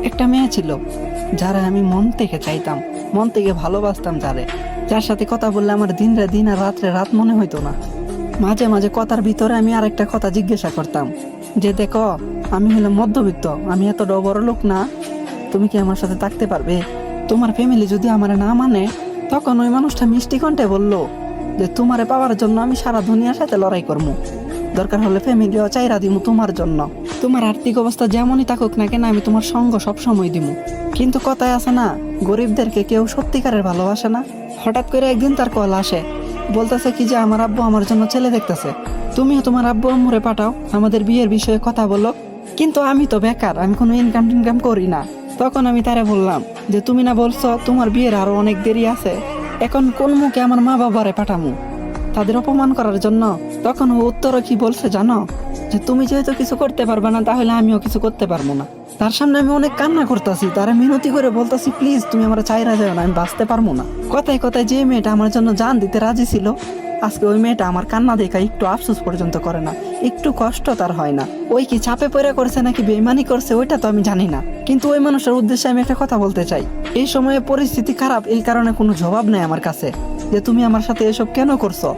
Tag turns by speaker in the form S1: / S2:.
S1: একটা মেয়ে ছিল যারা আমি মন থেকে চাইতাম, মন থেকে ভালোবাসতাম, যার সাথে কথা বললে আমার দিন আর রাত্রে রাত মনে হইতো না। মাঝে মাঝে কথার ভিতরে আমি আরেকটা কথা জিজ্ঞাসা করতাম যে দেখো, আমি হলাম মধ্যবিত্ত, আমি এতটাও বড় লোক না, তুমি কি আমার সাথে থাকতে পারবে? তোমার ফ্যামিলি যদি আমার না মানে, তখন ওই মানুষটা মিষ্টি কণ্ঠে বললো যে তোমারে পাওয়ার জন্য আমি সারা দুনিয়ার সাথে লড়াই করবো, দরকার হলে ফ্যামিলিও চাইরা দিমু তোমার জন্য। তোমার আর্থিক অবস্থা যেমনই থাকুক না কেন, আমি তোমার সঙ্গ সব সময় দিমু। কিন্তু কথায় আছে না, গরিবদেরকে কেউ সত্যিকারের ভালোবাসে না। হঠাৎ করে একদিন তার কল আসে, বলতেছে কি যে আমার আব্বু আমার জন্য ছেলে দেখতেছে, তুমিও তোমার আব্বু আম্মুরে পাঠাও, আমাদের বিয়ের বিষয়ে কথা বলো। কিন্তু আমি তো বেকার, আমি কোনো ইনকাম করি না। তখন আমি তারে বললাম যে তুমি না বলছো তোমার বিয়ের আরো অনেক দেরি আছে, এখন কোন মুখে আমার মা বাবারে পাঠামু তাদের অপমান করার জন্য? তখন ও উত্তরে কি বলছে জানো? যে তুমি যেহেতু কিছু করতে পারবে না, তাহলে আমিও কিছু করতে পারবো না। তার সামনে আমি অনেক কান্না করতেছি, তারা মিনতি করে বলতেছি প্লিজ তুমি আমার চাইরা যাও না, আমি বাঁচতে পারবো না। কথায় কথায় যে মেয়েটা আমার জন্য জান দিতে রাজি ছিল, আজকে ওই মেয়েটা আমার কান্না দেখা একটু আফসোস পর্যন্ত করে না, একটু কষ্ট তার হয় না। ওই কি চাপে পড়ে করছে নাকি বেইমানি করছে ওইটা তো আমি জানি না, কিন্তু ওই মানুষের উদ্দেশ্যে আমি একটা কথা বলতে চাই। এই সময়ে পরিস্থিতি খারাপ, এই কারণে কোনো জবাব নেই আমার কাছে যে তুমি আমার সাথে এসব কেন করছো।